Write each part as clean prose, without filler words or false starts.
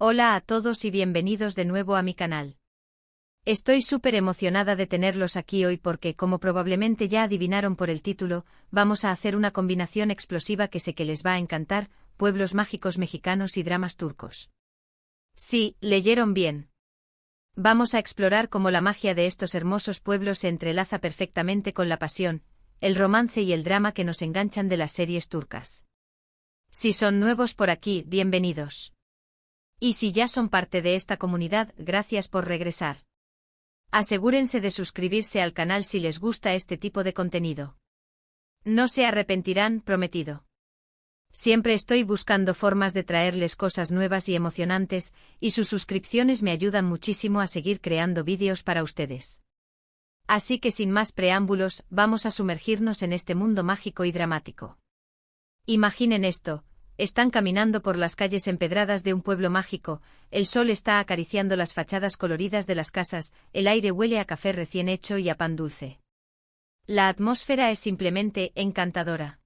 Hola a todos y bienvenidos de nuevo a mi canal. Estoy súper emocionada de tenerlos aquí hoy porque, como probablemente ya adivinaron por el título, vamos a hacer una combinación explosiva que sé que les va a encantar: pueblos mágicos mexicanos y dramas turcos. Sí, leyeron bien. Vamos a explorar cómo la magia de estos hermosos pueblos se entrelaza perfectamente con la pasión, el romance y el drama que nos enganchan de las series turcas. Si son nuevos por aquí, bienvenidos. Y si ya son parte de esta comunidad, gracias por regresar. Asegúrense de suscribirse al canal si les gusta este tipo de contenido. No se arrepentirán, prometido. Siempre estoy buscando formas de traerles cosas nuevas y emocionantes, y sus suscripciones me ayudan muchísimo a seguir creando vídeos para ustedes. Así que sin más preámbulos, vamos a sumergirnos en este mundo mágico y dramático. Imaginen esto: están caminando por las calles empedradas de un pueblo mágico, el sol está acariciando las fachadas coloridas de las casas, el aire huele a café recién hecho y a pan dulce. La atmósfera es simplemente encantadora.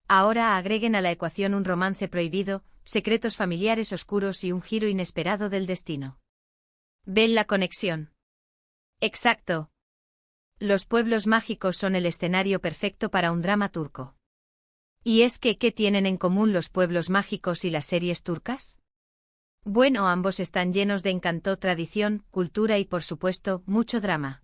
Ahora agreguen a la ecuación un romance prohibido, secretos familiares oscuros y un giro inesperado del destino. ¿Ven la conexión? Exacto. Los pueblos mágicos son el escenario perfecto para un drama turco. ¿Y es que qué tienen en común los pueblos mágicos y las series turcas? Bueno, ambos están llenos de encanto, tradición, cultura y, por supuesto, mucho drama.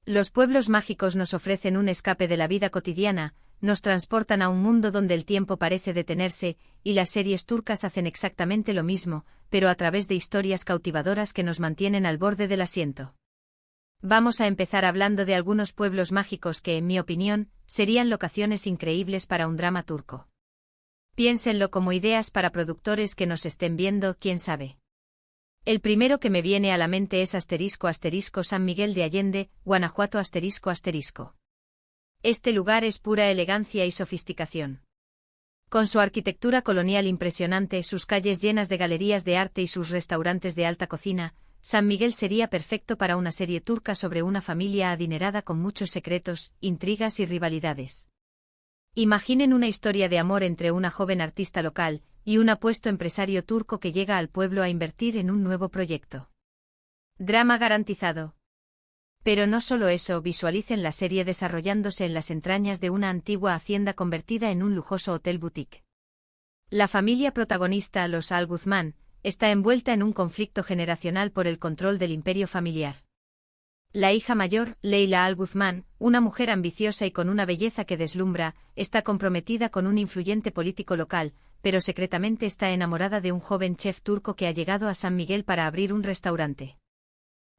Los pueblos mágicos nos ofrecen un escape de la vida cotidiana, nos transportan a un mundo donde el tiempo parece detenerse, y las series turcas hacen exactamente lo mismo, pero a través de historias cautivadoras que nos mantienen al borde del asiento. Vamos a empezar hablando de algunos pueblos mágicos que, en mi opinión, serían locaciones increíbles para un drama turco. Piénsenlo como ideas para productores que nos estén viendo, quién sabe. El primero que me viene a la mente es ** San Miguel de Allende, Guanajuato ***. Este lugar es pura elegancia y sofisticación. Con su arquitectura colonial impresionante, sus calles llenas de galerías de arte y sus restaurantes de alta cocina, San Miguel sería perfecto para una serie turca sobre una familia adinerada con muchos secretos, intrigas y rivalidades. Imaginen una historia de amor entre una joven artista local y un apuesto empresario turco que llega al pueblo a invertir en un nuevo proyecto. Drama garantizado. Pero no solo eso, visualicen la serie desarrollándose en las entrañas de una antigua hacienda convertida en un lujoso hotel boutique. La familia protagonista, los Al Guzmán, está envuelta en un conflicto generacional por el control del imperio familiar. La hija mayor, Leila Al Guzmán, una mujer ambiciosa y con una belleza que deslumbra, está comprometida con un influyente político local, pero secretamente está enamorada de un joven chef turco que ha llegado a San Miguel para abrir un restaurante.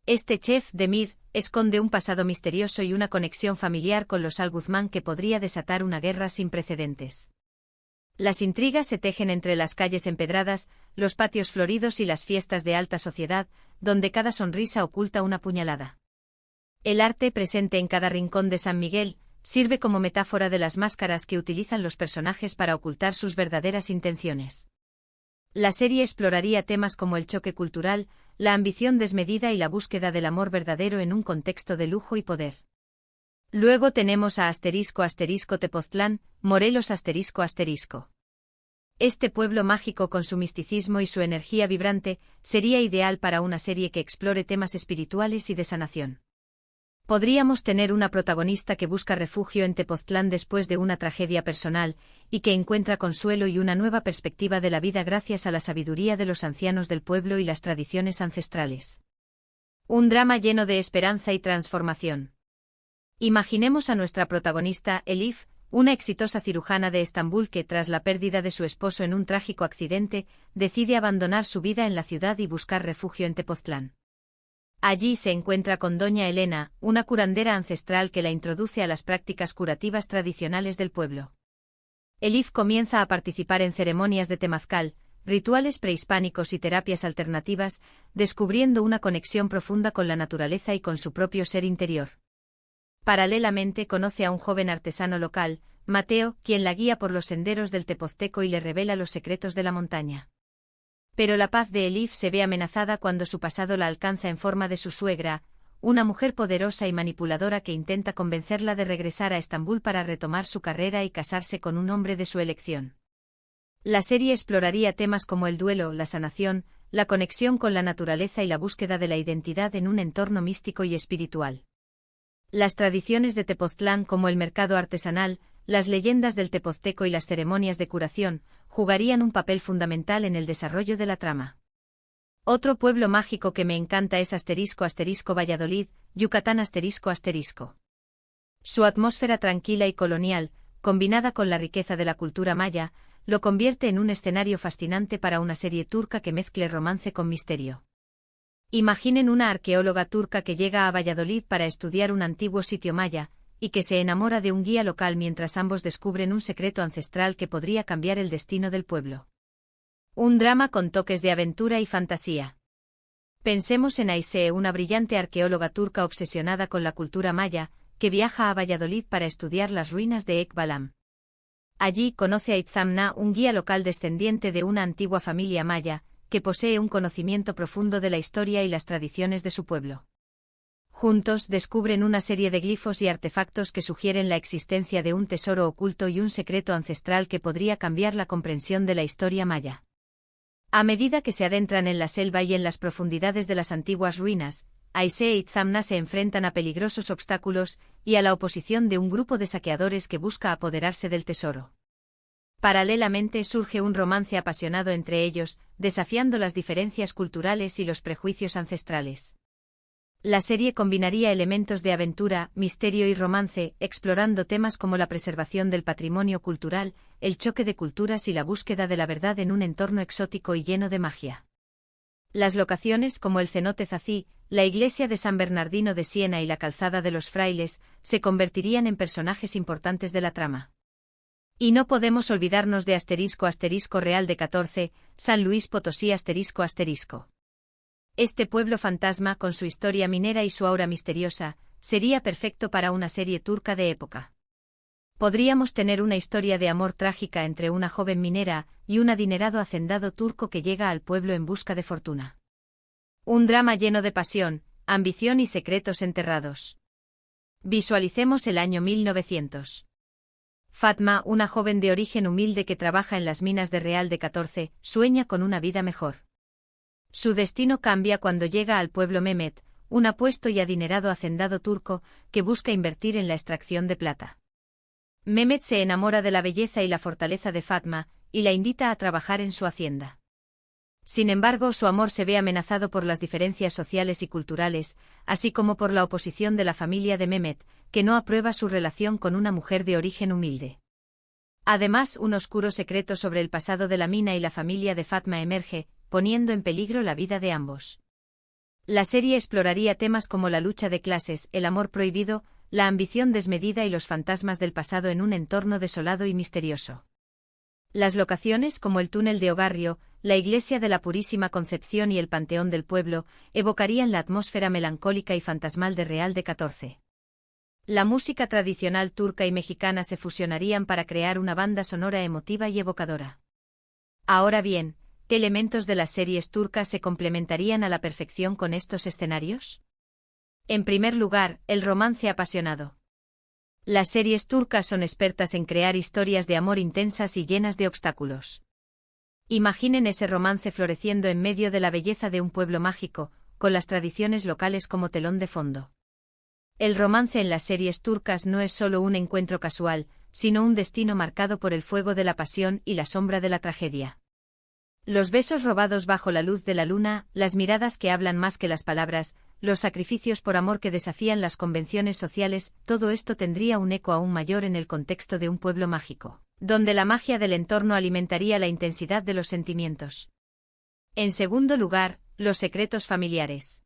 Este chef, Demir, esconde un pasado misterioso y una conexión familiar con los Al Guzmán que podría desatar una guerra sin precedentes. Las intrigas se tejen entre las calles empedradas, los patios floridos y las fiestas de alta sociedad, donde cada sonrisa oculta una puñalada. El arte presente en cada rincón de San Miguel sirve como metáfora de las máscaras que utilizan los personajes para ocultar sus verdaderas intenciones. La serie exploraría temas como el choque cultural, la ambición desmedida y la búsqueda del amor verdadero en un contexto de lujo y poder. Luego tenemos a ** Tepoztlán, Morelos ***. Este pueblo mágico con su misticismo y su energía vibrante sería ideal para una serie que explore temas espirituales y de sanación. Podríamos tener una protagonista que busca refugio en Tepoztlán después de una tragedia personal, y que encuentra consuelo y una nueva perspectiva de la vida gracias a la sabiduría de los ancianos del pueblo y las tradiciones ancestrales. Un drama lleno de esperanza y transformación. Imaginemos a nuestra protagonista, Elif, una exitosa cirujana de Estambul que, tras la pérdida de su esposo en un trágico accidente, decide abandonar su vida en la ciudad y buscar refugio en Tepoztlán. Allí se encuentra con doña Elena, una curandera ancestral que la introduce a las prácticas curativas tradicionales del pueblo. Elif comienza a participar en ceremonias de temazcal, rituales prehispánicos y terapias alternativas, descubriendo una conexión profunda con la naturaleza y con su propio ser interior. Paralelamente conoce a un joven artesano local, Mateo, quien la guía por los senderos del Tepozteco y le revela los secretos de la montaña. Pero la paz de Elif se ve amenazada cuando su pasado la alcanza en forma de su suegra, una mujer poderosa y manipuladora que intenta convencerla de regresar a Estambul para retomar su carrera y casarse con un hombre de su elección. La serie exploraría temas como el duelo, la sanación, la conexión con la naturaleza y la búsqueda de la identidad en un entorno místico y espiritual. Las tradiciones de Tepoztlán como el mercado artesanal, las leyendas del Tepozteco y las ceremonias de curación, jugarían un papel fundamental en el desarrollo de la trama. Otro pueblo mágico que me encanta es Valladolid, Yucatán. Su atmósfera tranquila y colonial, combinada con la riqueza de la cultura maya, lo convierte en un escenario fascinante para una serie turca que mezcle romance con misterio. Imaginen una arqueóloga turca que llega a Valladolid para estudiar un antiguo sitio maya, y que se enamora de un guía local mientras ambos descubren un secreto ancestral que podría cambiar el destino del pueblo. Un drama con toques de aventura y fantasía. Pensemos en Aysé, una brillante arqueóloga turca obsesionada con la cultura maya, que viaja a Valladolid para estudiar las ruinas de Ekbalam. Allí conoce a Itzamna, un guía local descendiente de una antigua familia maya, que posee un conocimiento profundo de la historia y las tradiciones de su pueblo. Juntos descubren una serie de glifos y artefactos que sugieren la existencia de un tesoro oculto y un secreto ancestral que podría cambiar la comprensión de la historia maya. A medida que se adentran en la selva y en las profundidades de las antiguas ruinas, Aysé e Itzamna se enfrentan a peligrosos obstáculos y a la oposición de un grupo de saqueadores que busca apoderarse del tesoro. Paralelamente surge un romance apasionado entre ellos, desafiando las diferencias culturales y los prejuicios ancestrales. La serie combinaría elementos de aventura, misterio y romance, explorando temas como la preservación del patrimonio cultural, el choque de culturas y la búsqueda de la verdad en un entorno exótico y lleno de magia. Las locaciones como el cenote Zací, la iglesia de San Bernardino de Siena y la calzada de los frailes, se convertirían en personajes importantes de la trama. Y no podemos olvidarnos de Real de 14, San Luis Potosí. Este pueblo fantasma, con su historia minera y su aura misteriosa, sería perfecto para una serie turca de época. Podríamos tener una historia de amor trágica entre una joven minera y un adinerado hacendado turco que llega al pueblo en busca de fortuna. Un drama lleno de pasión, ambición y secretos enterrados. Visualicemos el año 1900. Fatma, una joven de origen humilde que trabaja en las minas de Real de 14, sueña con una vida mejor. Su destino cambia cuando llega al pueblo Mehmet, un apuesto y adinerado hacendado turco que busca invertir en la extracción de plata. Mehmet se enamora de la belleza y la fortaleza de Fatma, y la invita a trabajar en su hacienda. Sin embargo, su amor se ve amenazado por las diferencias sociales y culturales, así como por la oposición de la familia de Mehmet, que no aprueba su relación con una mujer de origen humilde. Además, un oscuro secreto sobre el pasado de la mina y la familia de Fatma emerge, poniendo en peligro la vida de ambos. La serie exploraría temas como la lucha de clases, el amor prohibido, la ambición desmedida y los fantasmas del pasado en un entorno desolado y misterioso. Las locaciones como el túnel de Ogarrio, la iglesia de la Purísima Concepción y el panteón del pueblo evocarían la atmósfera melancólica y fantasmal de Real de 14. La música tradicional turca y mexicana se fusionarían para crear una banda sonora emotiva y evocadora. Ahora bien, ¿qué elementos de las series turcas se complementarían a la perfección con estos escenarios? En primer lugar, el romance apasionado. Las series turcas son expertas en crear historias de amor intensas y llenas de obstáculos. Imaginen ese romance floreciendo en medio de la belleza de un pueblo mágico, con las tradiciones locales como telón de fondo. El romance en las series turcas no es solo un encuentro casual, sino un destino marcado por el fuego de la pasión y la sombra de la tragedia. Los besos robados bajo la luz de la luna, las miradas que hablan más que las palabras, los sacrificios por amor que desafían las convenciones sociales, todo esto tendría un eco aún mayor en el contexto de un pueblo mágico, donde la magia del entorno alimentaría la intensidad de los sentimientos. En segundo lugar, los secretos familiares.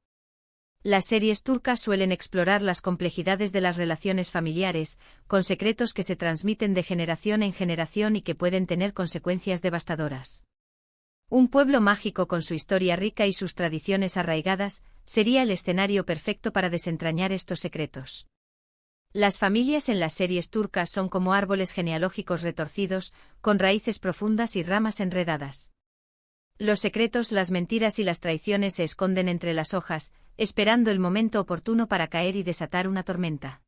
Las series turcas suelen explorar las complejidades de las relaciones familiares, con secretos que se transmiten de generación en generación y que pueden tener consecuencias devastadoras. Un pueblo mágico con su historia rica y sus tradiciones arraigadas, sería el escenario perfecto para desentrañar estos secretos. Las familias en las series turcas son como árboles genealógicos retorcidos, con raíces profundas y ramas enredadas. Los secretos, las mentiras y las traiciones se esconden entre las hojas, esperando el momento oportuno para caer y desatar una tormenta.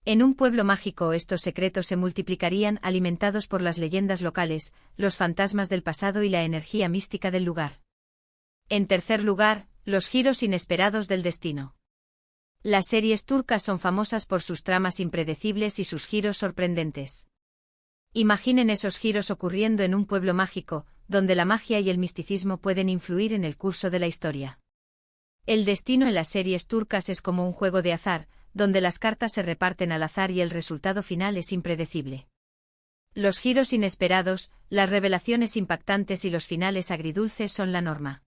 En un pueblo mágico estos secretos se multiplicarían alimentados por las leyendas locales, los fantasmas del pasado y la energía mística del lugar. En tercer lugar, los giros inesperados del destino. Las series turcas son famosas por sus tramas impredecibles y sus giros sorprendentes. Imaginen esos giros ocurriendo en un pueblo mágico, donde la magia y el misticismo pueden influir en el curso de la historia. El destino en las series turcas es como un juego de azar, donde las cartas se reparten al azar y el resultado final es impredecible. Los giros inesperados, las revelaciones impactantes y los finales agridulces son la norma.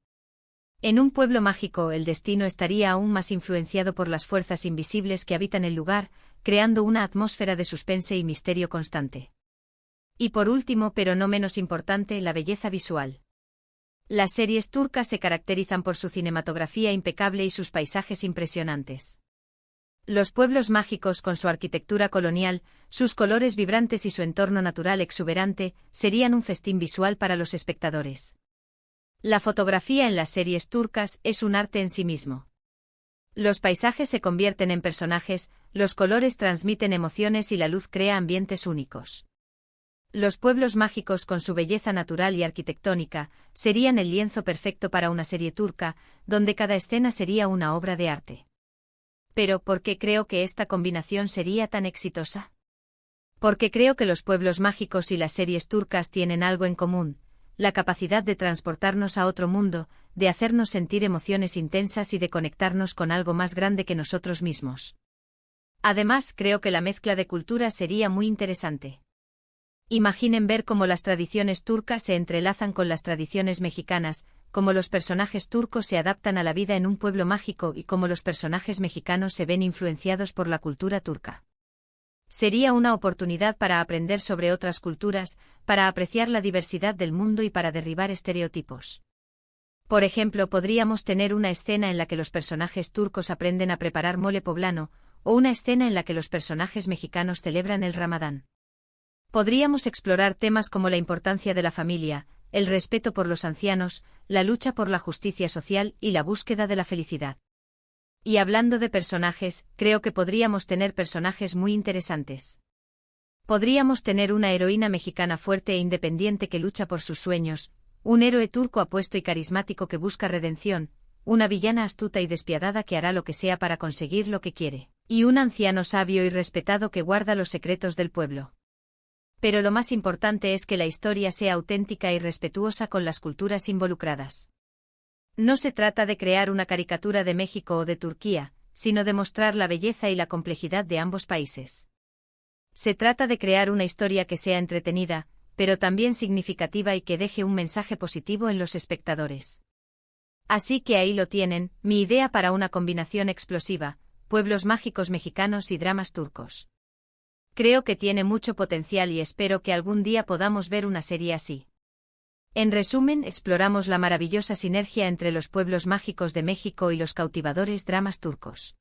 En un pueblo mágico el destino estaría aún más influenciado por las fuerzas invisibles que habitan el lugar, creando una atmósfera de suspense y misterio constante. Y por último, pero no menos importante, la belleza visual. Las series turcas se caracterizan por su cinematografía impecable y sus paisajes impresionantes. Los pueblos mágicos con su arquitectura colonial, sus colores vibrantes y su entorno natural exuberante, serían un festín visual para los espectadores. La fotografía en las series turcas es un arte en sí mismo. Los paisajes se convierten en personajes, los colores transmiten emociones y la luz crea ambientes únicos. Los pueblos mágicos con su belleza natural y arquitectónica serían el lienzo perfecto para una serie turca, donde cada escena sería una obra de arte. Pero ¿por qué creo que esta combinación sería tan exitosa? Porque creo que los pueblos mágicos y las series turcas tienen algo en común: la capacidad de transportarnos a otro mundo, de hacernos sentir emociones intensas y de conectarnos con algo más grande que nosotros mismos. Además, creo que la mezcla de culturas sería muy interesante. Imaginen ver cómo las tradiciones turcas se entrelazan con las tradiciones mexicanas, cómo los personajes turcos se adaptan a la vida en un pueblo mágico y cómo los personajes mexicanos se ven influenciados por la cultura turca. Sería una oportunidad para aprender sobre otras culturas, para apreciar la diversidad del mundo y para derribar estereotipos. Por ejemplo, podríamos tener una escena en la que los personajes turcos aprenden a preparar mole poblano, o una escena en la que los personajes mexicanos celebran el Ramadán. Podríamos explorar temas como la importancia de la familia, el respeto por los ancianos, la lucha por la justicia social y la búsqueda de la felicidad. Y hablando de personajes, creo que podríamos tener personajes muy interesantes. Podríamos tener una heroína mexicana fuerte e independiente que lucha por sus sueños, un héroe turco apuesto y carismático que busca redención, una villana astuta y despiadada que hará lo que sea para conseguir lo que quiere, y un anciano sabio y respetado que guarda los secretos del pueblo. Pero lo más importante es que la historia sea auténtica y respetuosa con las culturas involucradas. No se trata de crear una caricatura de México o de Turquía, sino de mostrar la belleza y la complejidad de ambos países. Se trata de crear una historia que sea entretenida, pero también significativa y que deje un mensaje positivo en los espectadores. Así que ahí lo tienen, mi idea para una combinación explosiva: pueblos mágicos mexicanos y dramas turcos. Creo que tiene mucho potencial y espero que algún día podamos ver una serie así. En resumen, exploramos la maravillosa sinergia entre los pueblos mágicos de México y los cautivadores dramas turcos.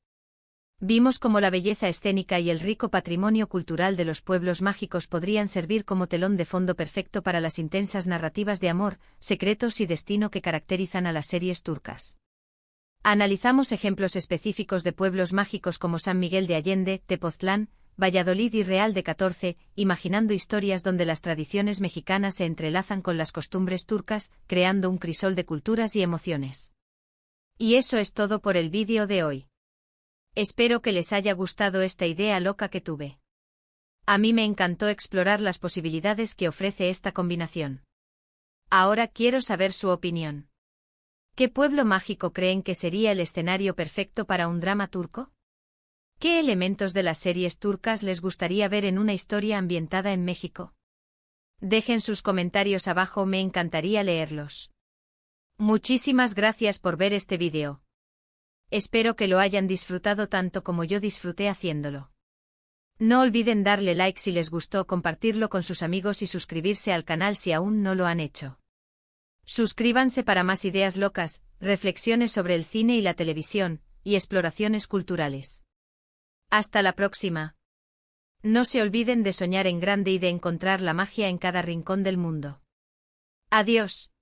Vimos cómo la belleza escénica y el rico patrimonio cultural de los pueblos mágicos podrían servir como telón de fondo perfecto para las intensas narrativas de amor, secretos y destino que caracterizan a las series turcas. Analizamos ejemplos específicos de pueblos mágicos como San Miguel de Allende, Tepoztlán, Valladolid y Real de 14, imaginando historias donde las tradiciones mexicanas se entrelazan con las costumbres turcas, creando un crisol de culturas y emociones. Y eso es todo por el vídeo de hoy. Espero que les haya gustado esta idea loca que tuve. A mí me encantó explorar las posibilidades que ofrece esta combinación. Ahora quiero saber su opinión. ¿Qué pueblo mágico creen que sería el escenario perfecto para un drama turco? ¿Qué elementos de las series turcas les gustaría ver en una historia ambientada en México? Dejen sus comentarios abajo, me encantaría leerlos. Muchísimas gracias por ver este vídeo. Espero que lo hayan disfrutado tanto como yo disfruté haciéndolo. No olviden darle like si les gustó, compartirlo con sus amigos y suscribirse al canal si aún no lo han hecho. Suscríbanse para más ideas locas, reflexiones sobre el cine y la televisión, y exploraciones culturales. Hasta la próxima. No se olviden de soñar en grande y de encontrar la magia en cada rincón del mundo. Adiós.